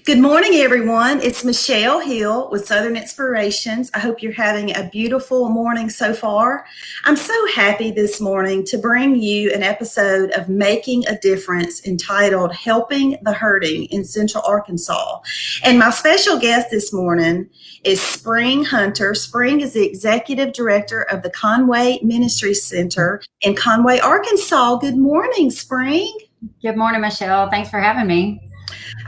Good morning, everyone. It's Michelle Hill with Southern Inspirations. I hope you're having a beautiful morning so far. I'm so happy this morning to bring you an episode of Making a Difference entitled Helping the Hurting in Central Arkansas. And my special guest this morning is Spring Hunter. Spring is the Executive Director of the Conway Ministry Center in Conway, Arkansas. Good morning, Spring. Good morning, Michelle. Thanks for having me.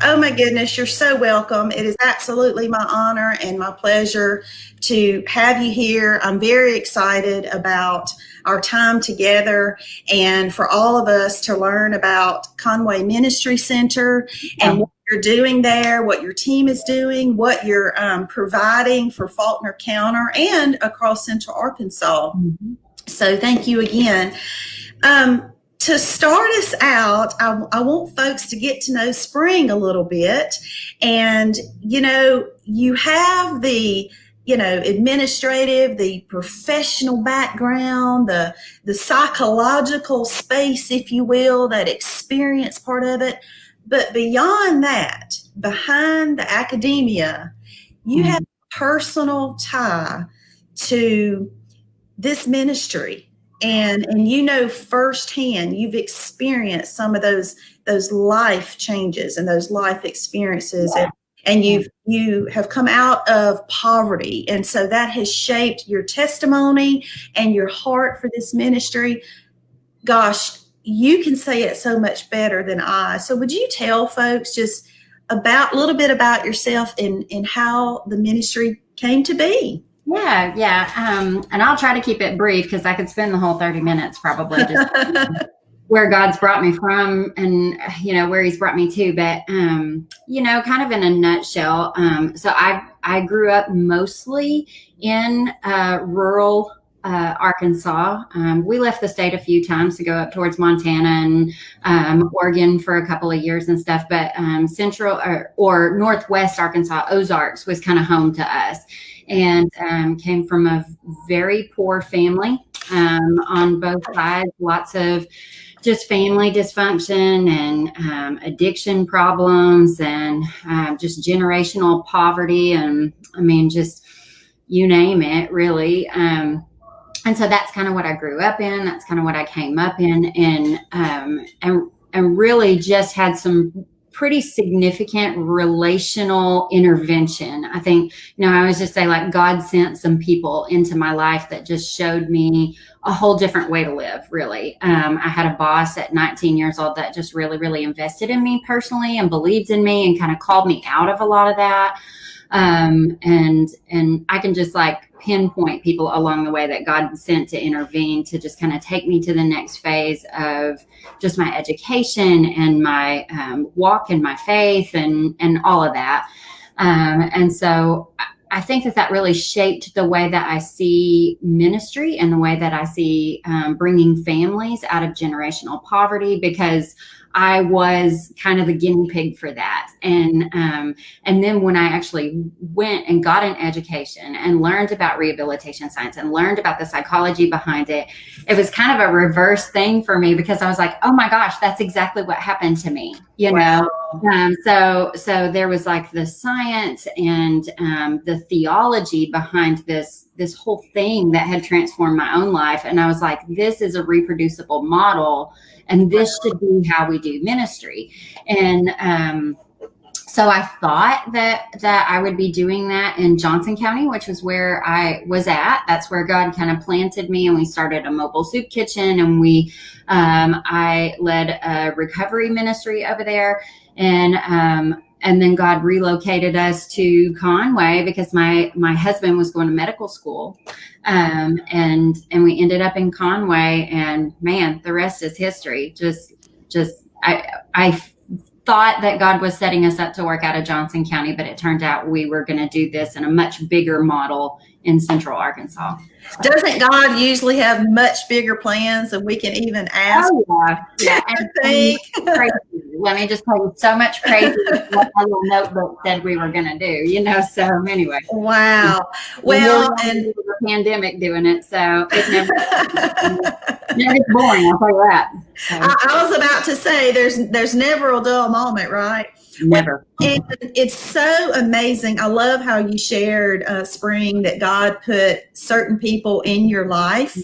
Oh my goodness, you're so welcome. It is absolutely my honor and my pleasure to have you here. I'm very excited about our time together and for all of us to learn about Conway Ministry Center and what you're doing there, what your team is doing, what you're providing for Faulkner County and across Central Arkansas. Mm-hmm. So thank you again. To start us out, I want folks to get to know Spring a little bit. And, you have the, administrative, the professional background, the psychological space, if you will, that experience part of it. But beyond that, behind the academia, you have a personal tie to this ministry. And firsthand, you've experienced some of those life changes and those life experiences, and you have come out of poverty, and so that has shaped your testimony and your heart for this ministry. Gosh, you can say it so much better than I. So would you tell folks just a little bit about yourself and how the ministry came to be? Yeah. And I'll try to keep it brief because I could spend the whole 30 minutes probably just where God's brought me from and, where he's brought me to. But, kind of in a nutshell. So I grew up mostly in rural Arkansas. We left the state a few times to go up towards Montana and Oregon for a couple of years and stuff. But central or northwest Arkansas, Ozarks was kind of home to us. And came from a very poor family on both sides, lots of just family dysfunction and addiction problems and just generational poverty. And just you name it, really. And so that's kind of what I grew up in. That's kind of what I came up in and really just had some pretty significant relational intervention. I think, I always just say like God sent some people into my life that just showed me a whole different way to live, really. I had a boss at 19 years old that just really, really invested in me personally and believed in me and kind of called me out of a lot of that. And I can just like pinpoint people along the way that God sent to intervene to just kind of take me to the next phase of just my education and my walk in my faith and all of that. And so I think that really shaped the way that I see ministry and the way that I see bringing families out of generational poverty, because I was kind of the guinea pig for that. And then when I actually went and got an education and learned about rehabilitation science and learned about the psychology behind it, it was kind of a reverse thing for me, because I was like, oh my gosh, that's exactly what happened to me, Wow. So there was like the science and the theology behind this whole thing that had transformed my own life. And I was like, this is a reproducible model, and this should be how we do ministry. And so I thought that I would be doing that in Johnson County, which was where I was at. That's where God kind of planted me, and we started a mobile soup kitchen, and I led a recovery ministry over there. And then God relocated us to Conway because my husband was going to medical school. And we ended up in Conway, and man, the rest is history. I thought that God was setting us up to work out of Johnson County, but it turned out we were going to do this in a much bigger model in Central Arkansas. Doesn't God usually have much bigger plans than we can even ask? Oh, yeah. And crazy. Let me just tell you, so much crazy what my little notebook said we were going to do, so anyway. Wow. Well, and the pandemic doing it, so it's never boring, I'll tell you that. So I was about to say, there's never a dull moment, right? never. And it's so amazing. I love how you shared, Spring, that God put certain people in your life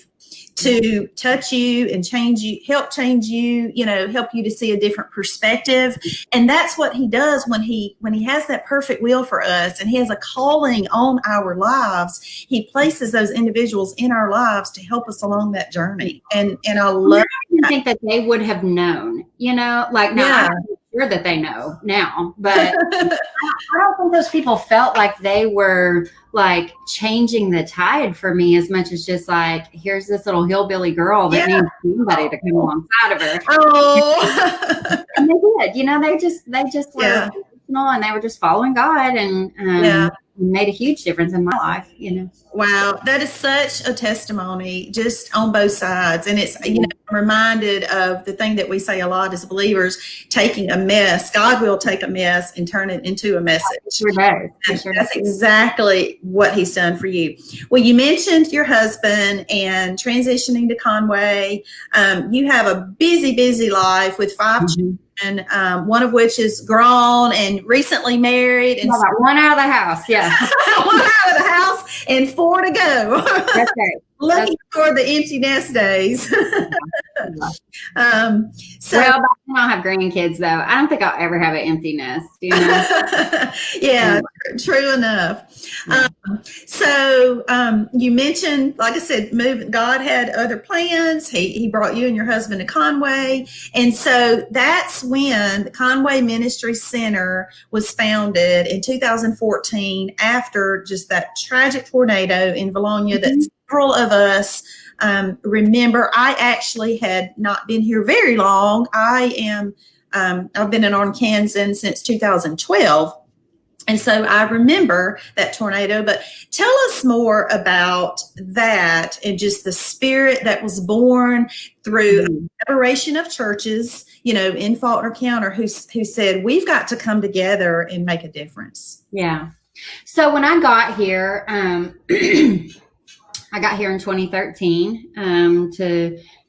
to touch you and change you, help change you, help you to see a different perspective. And that's what he does when he has that perfect will for us and he has a calling on our lives. He places those individuals in our lives to help us along that journey. And I love I think that they would have known, like now yeah. I'm sure that they know now, but I don't think those people felt like they were like changing the tide for me as much as just like, here's this little hillbilly girl that needs somebody to come alongside of her. Oh, And they did, they just were intentional and they were just following God and made a huge difference in my life. Wow, that is such a testimony just on both sides. And it's, I'm reminded of the thing that we say a lot as believers, taking a mess. God will take a mess and turn it into a message. Sure does. That's exactly what he's done for you. Well, you mentioned your husband and transitioning to Conway. You have a busy, busy life with 5 children. One of which is grown and recently married. And one out of the house, yeah. One out of the house and 4 to go. That's right. Looking for the empty nest days. So well, I don't have grandkids though. I don't think I'll ever have an empty nest. Yeah, true enough. So you mentioned, like I said, God had other plans. He brought you and your husband to Conway. And so that's when the Conway Ministry Center was founded in 2014 after just that tragic tornado in Bologna that several of us remember. I actually had not been here very long. I've been in Arkansas since 2012. And so I remember that tornado, but tell us more about that and just the spirit that was born through a collaboration of churches, in Faulkner County who said, we've got to come together and make a difference. Yeah. So when I got here, I got here in 2013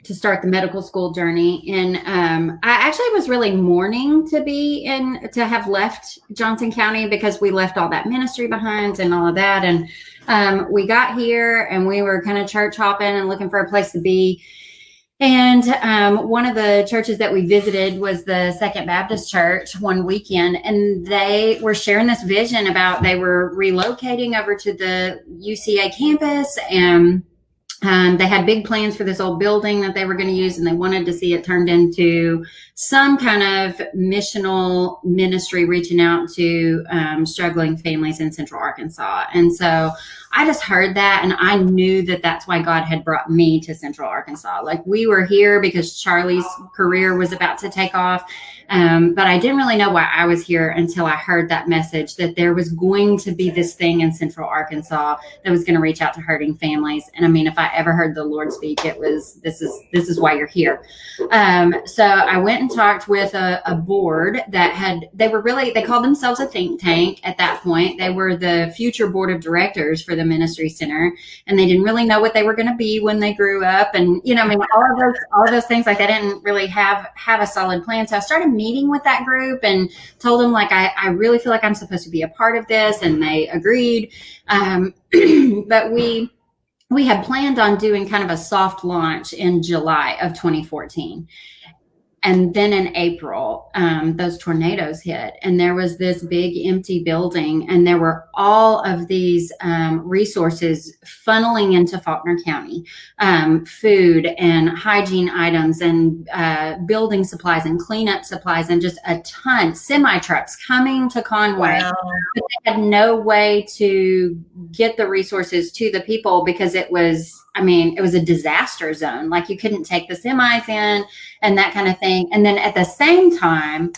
to start the medical school journey, and I actually was really mourning to have left Johnson County because we left all that ministry behind and all of that, and we got here and we were kind of church hopping and looking for a place to be. And one of the churches that we visited was the Second Baptist Church one weekend, and they were sharing this vision about they were relocating over to the UCA campus, and they had big plans for this old building that they were going to use, and they wanted to see it turned into some kind of missional ministry reaching out to struggling families in Central Arkansas. And so I just heard that, and I knew that that's why God had brought me to Central Arkansas. Like, we were here because Charlie's career was about to take off. But I didn't really know why I was here until I heard that message that there was going to be this thing in Central Arkansas that was going to reach out to hurting families. And I mean, if I ever heard the Lord speak, it was, this is why you're here. So I went and talked with a board that they called themselves a think tank at that point. They were the future board of directors for the ministry center, and they didn't really know what they were going to be when they grew up. And, all of those things, like, they didn't really have a solid plan. So I started meeting with that group and told them, like, I really feel like I'm supposed to be a part of this. And they agreed. But we had planned on doing kind of a soft launch in July of 2014. And then in April, those tornadoes hit, and there was this big empty building, and there were all of these resources funneling into Faulkner County, food and hygiene items and building supplies and cleanup supplies, and just a ton, semi-trucks coming to Conway. Wow. But they had no way to get the resources to the people because it was a disaster zone. Like, you couldn't take the semis in and that kind of thing. And then at the same time,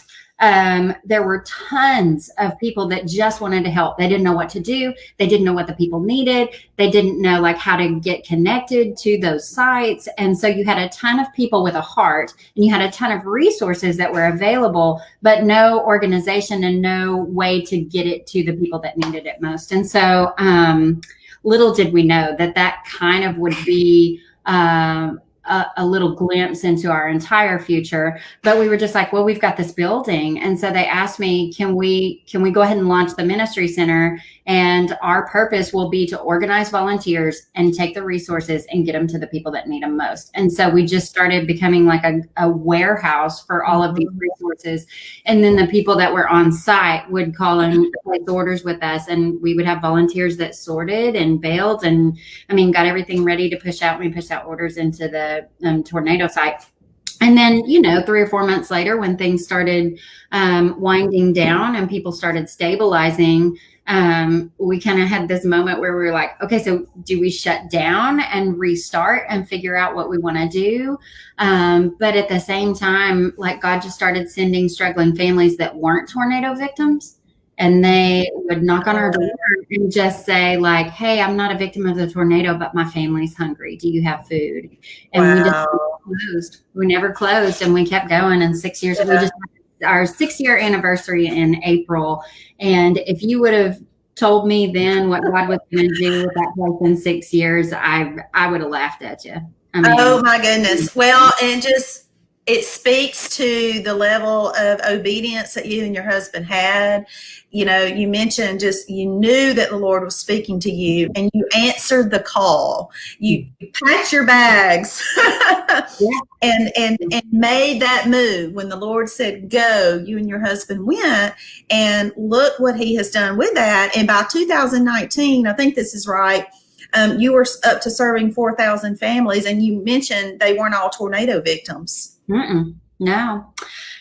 there were tons of people that just wanted to help. They didn't know what to do. They didn't know what the people needed. They didn't know, like, how to get connected to those sites. And so you had a ton of people with a heart, and you had a ton of resources that were available, but no organization and no way to get it to the people that needed it most. And so, little did we know that kind of would be a little glimpse into our entire future, but we were just like, well, we've got this building. And so they asked me, can we go ahead and launch the ministry center? And our purpose will be to organize volunteers and take the resources and get them to the people that need them most. And so we just started becoming like a warehouse for all of these resources. And then the people that were on site would call and place orders with us. And we would have volunteers that sorted and baled and, got everything ready to push out. We pushed out orders into the tornado site. And then, 3 or 4 months later, when things started winding down and people started stabilizing, we kind of had this moment where we were like, okay, so do we shut down and restart and figure out what we want to do? But at the same time, like God just started sending struggling families that weren't tornado victims. And they would knock on our door and just say like, hey, I'm not a victim of the tornado, but my family's hungry. Do you have food? And we just closed. We never closed, and we kept going. And 6 years, we just had our 6-year anniversary in April. And if you would have told me then what God was going to do with that place in 6 years, I would have laughed at you. Oh my goodness. Well, and it speaks to the level of obedience that you and your husband had. You mentioned you knew that the Lord was speaking to you, and you answered the call. You packed your bags and made that move. When the Lord said go, you and your husband went, and look what he has done with that. And by 2019, I think this is right, you were up to serving 4,000 families, and you mentioned they weren't all tornado victims. No.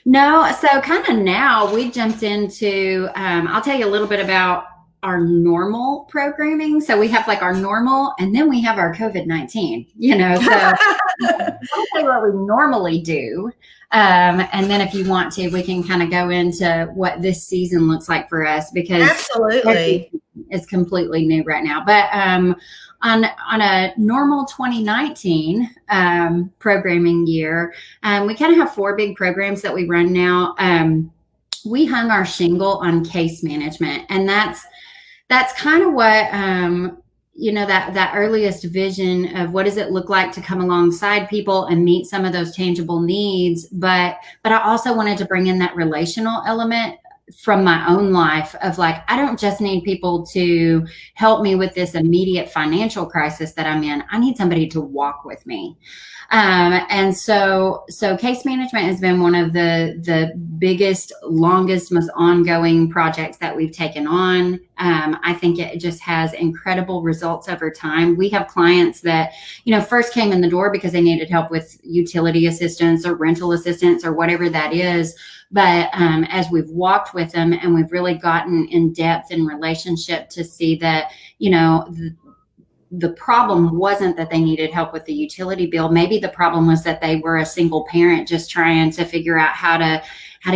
So kind of now we jumped into, I'll tell you a little bit about our normal programming. So we have like our normal, and then we have our COVID-19, so I'll tell you what we normally do. And then if you want to, we can kind of go into what this season looks like for us, because absolutely it's completely new right now. But, on a normal 2019 programming year, we kind of have 4 big programs that we run now. We hung our shingle on case management, and that's kind of what that earliest vision of what does it look like to come alongside people and meet some of those tangible needs. But I also wanted to bring in that relational element from my own life of like, I don't just need people to help me with this immediate financial crisis that I'm in. I need somebody to walk with me. And so case management has been one of the biggest, longest, most ongoing projects that we've taken on. I think it just has incredible results over time. We have clients that, first came in the door because they needed help with utility assistance or rental assistance or whatever that is. But as we've walked with them and we've really gotten in depth in relationship to see that, the problem wasn't that they needed help with the utility bill. Maybe the problem was that they were a single parent just trying to figure out how to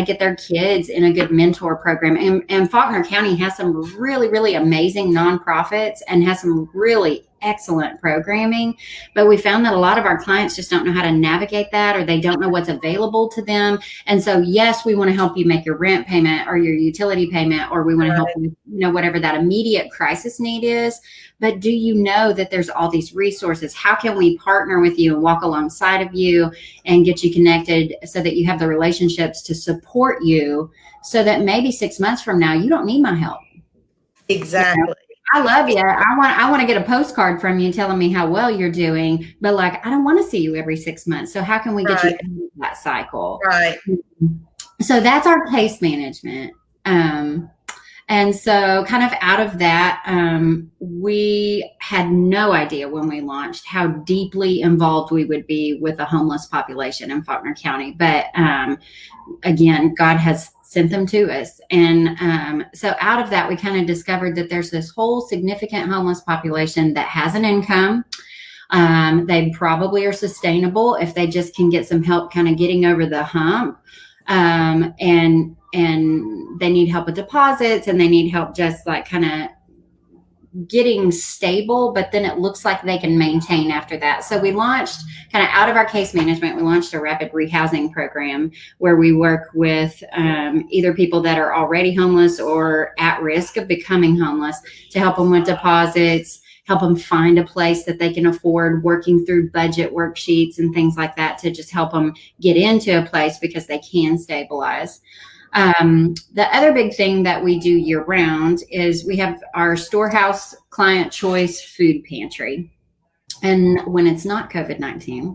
get their kids in a good mentor program. And Faulkner County has some really, really amazing nonprofits and has some really excellent programming. But we found that a lot of our clients just don't know how to navigate that, or they don't know what's available to them. And so, yes, we want to help you make your rent payment or your utility payment, or we want to help you, whatever that immediate crisis need is. But do you know that there's all these resources? How can we partner with you and walk alongside of you and get you connected so that you have the relationships to support you, so that maybe 6 months from now, you don't need my help? Exactly. I love you. I want to get a postcard from you telling me how well you're doing, but like, I don't want to see you every 6 months. So how can we get you out of that cycle? Right. So that's our case management. And so kind of out of that, we had no idea when we launched how deeply involved we would be with the homeless population in Faulkner County. But again, God has sent them to us. And so out of that, we kind of discovered that there's this whole significant homeless population that has an income. They probably are sustainable if they just can get some help kind of getting over the hump. And they need help with deposits, and they need help just like kind of getting stable, but then it looks like they can maintain after that. So we launched kind of out of our case management, we launched a rapid rehousing program where we work with either people that are already homeless or at risk of becoming homeless to help them with deposits, help them find a place that they can afford, working through budget worksheets and things like that to just help them get into a place because they can stabilize. The other big thing that we do year round is we have our Storehouse Client Choice Food Pantry. And when it's not COVID-19,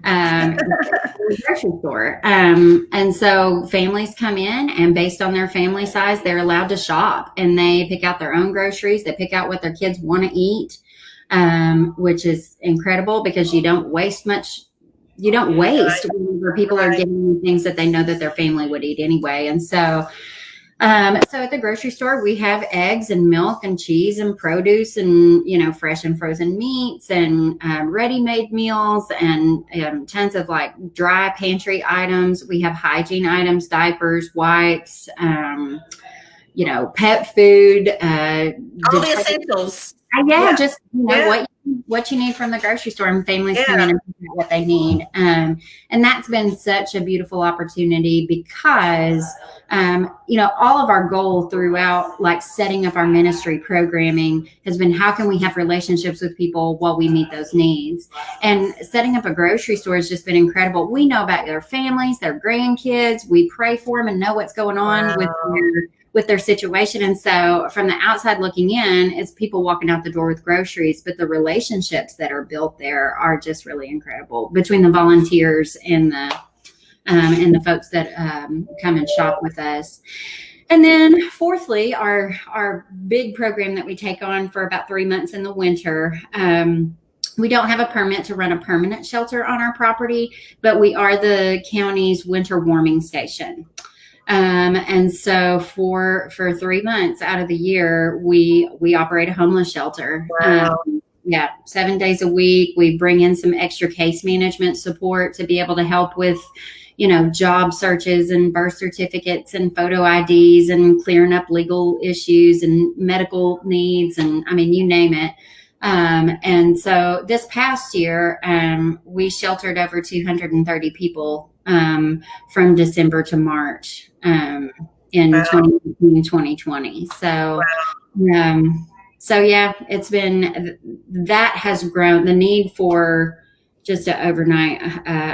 the grocery store. And so families come in, and based on their family size, they're allowed to shop, and they pick out their own groceries. They pick out what their kids want to eat, which is incredible because you don't waste much. You don't waste whenever people are getting things that they know that their family would eat anyway. And so at the grocery store, we have eggs and milk and cheese and produce and, fresh and frozen meats and ready-made meals and tons of like dry pantry items. We have hygiene items, diapers, wipes, pet food. All the essentials. Just what you need from the grocery store, and families come in and pick out what they need. And that's been such a beautiful opportunity because, all of our goal throughout like setting up our ministry programming has been, how can we have relationships with people while we meet those needs? And setting up a grocery store has just been incredible. We know about their families, their grandkids. We pray for them and know what's going on with their situation. And so from the outside looking in, it's people walking out the door with groceries, but the relationships that are built there are just really incredible between the volunteers and the folks that come and shop with us. And then fourthly, our big program that we take on for about 3 months in the winter, we don't have a permit to run a permanent shelter on our property, but we are the county's winter warming station. And so for 3 months out of the year, we operate a homeless shelter. Wow. 7 days a week. We bring in some extra case management support to be able to help with, job searches and birth certificates and photo IDs and clearing up legal issues and medical needs. And you name it. And so this past year, we sheltered over 230 people from December to March in 2019 and 2020. So, it's been, that has grown. The need for just an overnight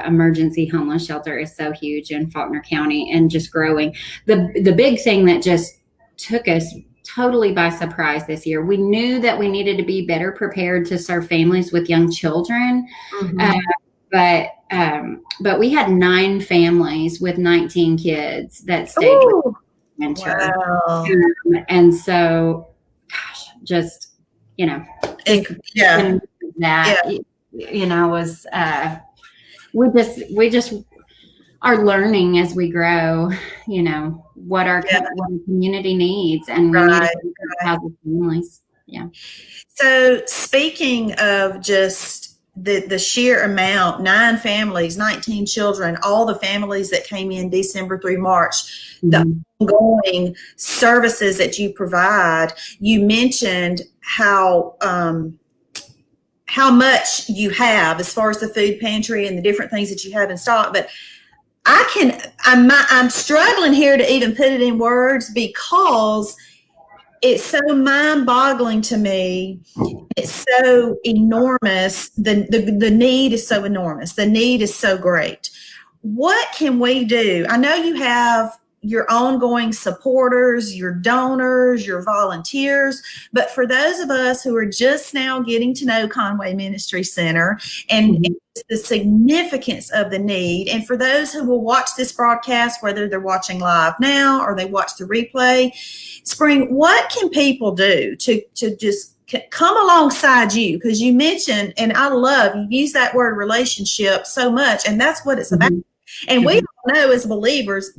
emergency homeless shelter is so huge in Faulkner County and just growing. The big thing that just took us totally by surprise this year, we knew that we needed to be better prepared to serve families with young children. Mm-hmm. But we had 9 families with 19 kids that stayed with winter. Wow. And so, gosh, just, was, we just are learning as we grow, what our community needs, and we need to have the families. Yeah. So speaking of just the sheer amount, 9 families, 19 children, all the families that came in December through March, the ongoing services that you provide, you mentioned how much you have as far as the food pantry and the different things that you have in stock. But I'm struggling here to even put it in words because it's so mind-boggling to me. It's so enormous. The need is so enormous. The need is so great. What can we do? I know you have your ongoing supporters, your donors, your volunteers, but for those of us who are just now getting to know Conway Ministry Center and the significance of the need, and for those who will watch this broadcast, whether they're watching live now or they watch the replay, Spring, what can people do to just come alongside you? Because you mentioned, and I love, you use that word relationship so much, and that's what it's about. And we all know as believers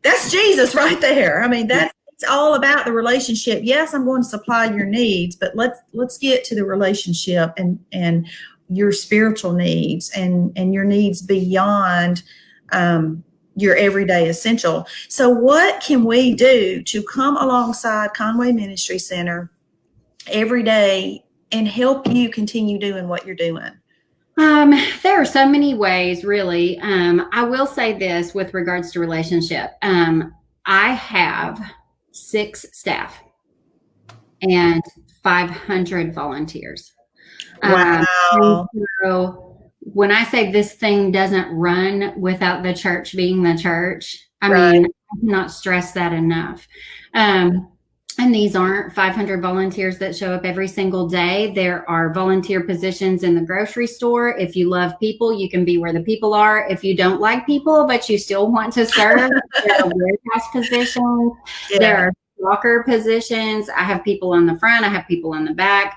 that's Jesus right there. That's it's all about the relationship. Yes, I'm going to supply your needs, but let's get to the relationship and your spiritual needs and your needs beyond your everyday essential. So what can we do to come alongside Conway Ministry Center every day and help you continue doing what you're doing? There are so many ways, really. I will say this with regards to relationship. I have 6 staff. and 500 volunteers. And Wow. so when I say this thing doesn't run without the church being the church, I Right. mean, I cannot stress that enough. Um, and these aren't 500 volunteers that show up every single day. There are volunteer positions in the grocery store. If you love people, you can be where the people are. If you don't like people, but you still want to serve, there are warehouse positions. There Yeah. are walker positions. I have people on the front. I have people on the back.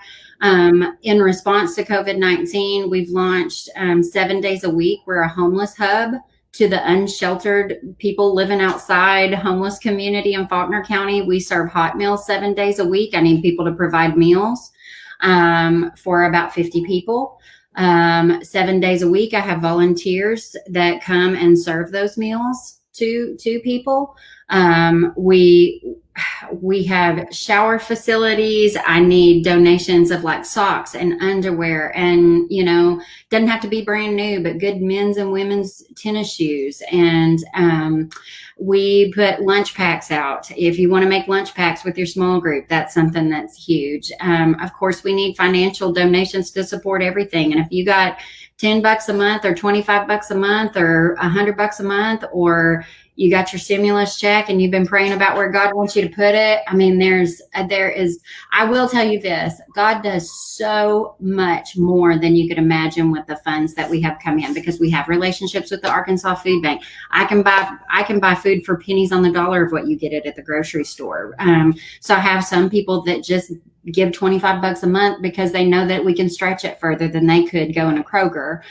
In response to COVID-19, we've launched 7 days a week. We're a homeless hub to the unsheltered people living outside homeless community in Faulkner County. We serve hot meals 7 days a week. I need people to provide meals for about 50 people. 7 days a week, I have volunteers that come and serve those meals to people. We have shower facilities. I need donations of like socks and underwear, and doesn't have to be brand new, but good men's and women's tennis shoes. And we put lunch packs out. If you want to make lunch packs with your small group, that's something that's huge. Of course, we need financial donations to support everything. And if you got $10 a month or $25 a month or $100 a month, or you got your stimulus check and you've been praying about where God wants you to put it. I mean, I will tell you this, God does so much more than you could imagine with the funds that we have come in, because we have relationships with the Arkansas Food Bank. I can buy food for pennies on the dollar of what you get it at the grocery store. So I have some people that just give $25 a month because they know that we can stretch it further than they could go in a Kroger.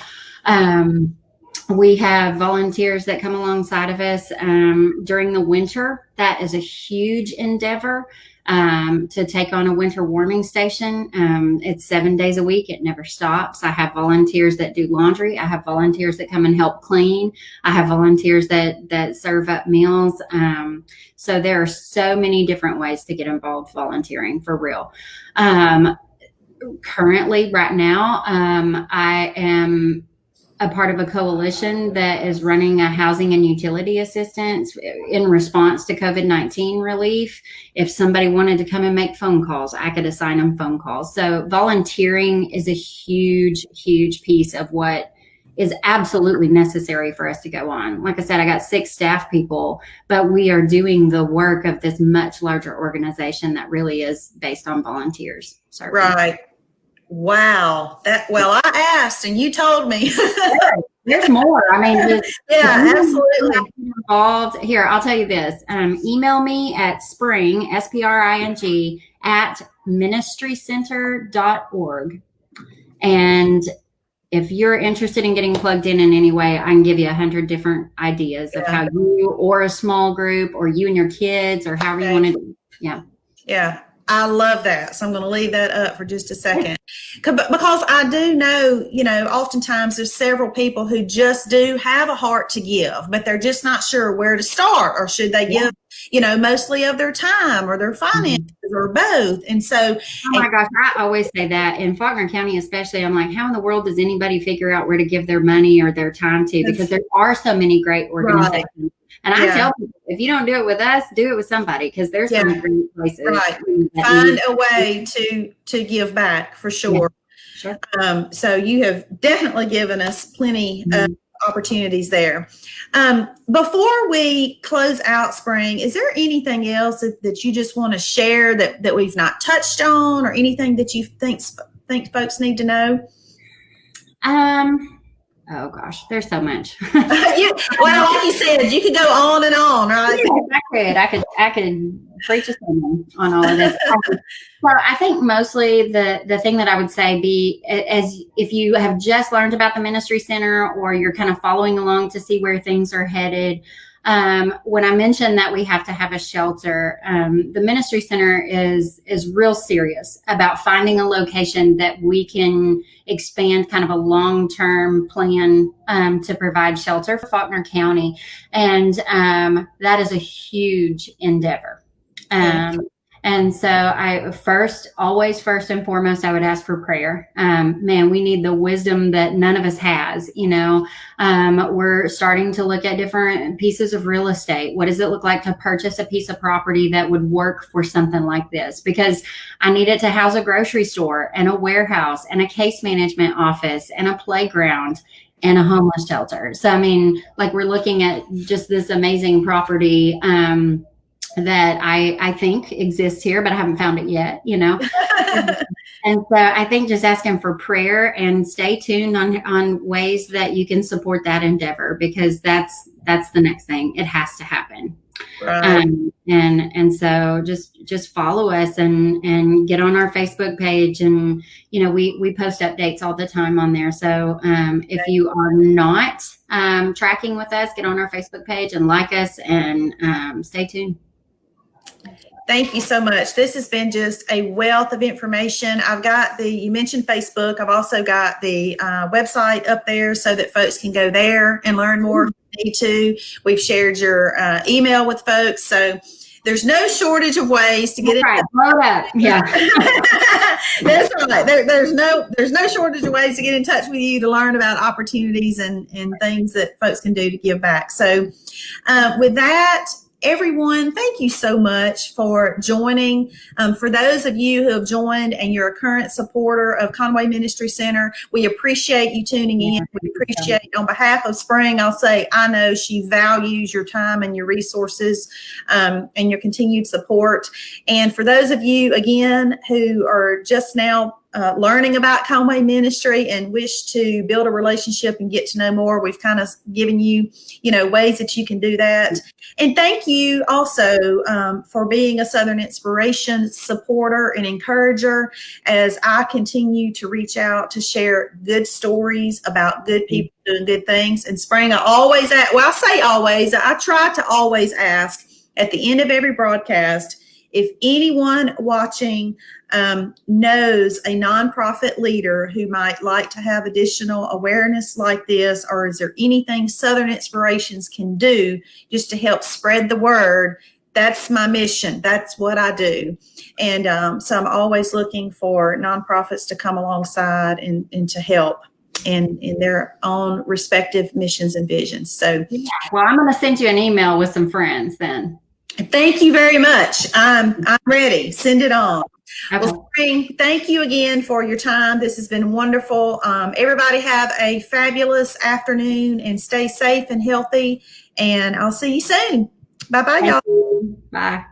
We have volunteers that come alongside of us during the winter. That is a huge endeavor to take on a winter warming station. It's 7 days a week. It never stops. I have volunteers that do laundry. I have volunteers that come and help clean. I have volunteers that serve up meals. So there are so many different ways to get involved volunteering, for real. Currently, right now, I am a part of a coalition that is running a housing and utility assistance in response to COVID-19 relief. If somebody wanted to come and make phone calls, I could assign them phone calls. So volunteering is a huge, huge piece of what is absolutely necessary for us to go on. Like I said, I got 6 staff people, but we are doing the work of this much larger organization that really is based on volunteers. Serving. Right. Wow. I asked and you told me. There's more. I mean, yeah, absolutely. Involved here. I'll tell you this. Email me at spring, SPRING, at ministrycenter.org. And if you're interested in getting plugged in any way, I can give you 100 different ideas of how you, or a small group, or you and your kids, or however you want to do. Yeah. Yeah. I love that. So I'm going to leave that up for just a second, because I do know, oftentimes there's several people who just do have a heart to give, but they're just not sure where to start, or should they give, mostly of their time or their finances or both. And so, oh my gosh, I always say that in Faulkner County, especially, I'm like, how in the world does anybody figure out where to give their money or their time to? Because there are so many great organizations. Right. And I tell people, if you don't do it with us, do it with somebody, because there's some great places. Right. Find a way to give back, for sure. Yeah. Sure. So you have definitely given us plenty of opportunities there. Before we close out, Spring, is there anything else that you just want to share that we've not touched on, or anything that you think folks need to know? Oh gosh, there's so much. Well, like you said, you could go on and on, right? Yeah, I could preach a sermon on all of this. Well, I think mostly the thing that I would say as if you have just learned about the Ministry Center, or you're kind of following along to see where things are headed. When I mentioned that we have to have a shelter, the Ministry Center is real serious about finding a location that we can expand kind of a long-term plan to provide shelter for Faulkner County. And that is a huge endeavor. And so always first and foremost, I would ask for prayer. Man, we need the wisdom that none of us has. We're starting to look at different pieces of real estate. What does it look like to purchase a piece of property that would work for something like this? Because I need it to house a grocery store and a warehouse and a case management office and a playground and a homeless shelter. So, I mean, like, we're looking at just this amazing property that I think exists here, but I haven't found it yet, And so I think just asking for prayer and stay tuned on ways that you can support that endeavor, because that's the next thing. It has to happen. Right. And so just follow us and get on our Facebook page, and we post updates all the time on there. So if you are not tracking with us, get on our Facebook page and like us, and stay tuned. Thank you so much. This has been just a wealth of information. I've got you mentioned Facebook. I've also got the website up there so that folks can go there and learn more if they need to. We've shared your email with folks. So there's no shortage of ways to get in touch. Load up. Yeah. That's right. There's no shortage of ways to get in touch with you, to learn about opportunities and things that folks can do to give back. So with that, everyone, thank you so much for joining. For those of you who have joined and you're a current supporter of Conway Ministry Center, we appreciate you tuning in. We appreciate, on behalf of Spring, I'll say, I know she values your time and your resources and your continued support. And for those of you, again, who are just now learning about Conway Ministry and wish to build a relationship and get to know more, we've kind of given you, ways that you can do that. And thank you also for being a Southern Inspiration supporter and encourager as I continue to reach out to share good stories about good people doing good things. And Spring, I try to always ask at the end of every broadcast, if anyone watching knows a nonprofit leader who might like to have additional awareness like this, or is there anything Southern Inspirations can do just to help spread the word? That's my mission. That's what I do. And so I'm always looking for nonprofits to come alongside and to help in their own respective missions and visions. So, well, I'm going to send you an email with some friends then. Thank you very much. I'm ready. Send it on. Okay. Well, Spring, thank you again for your time. This has been wonderful. Everybody have a fabulous afternoon and stay safe and healthy. And I'll see you soon. Bye-bye, y'all. Bye.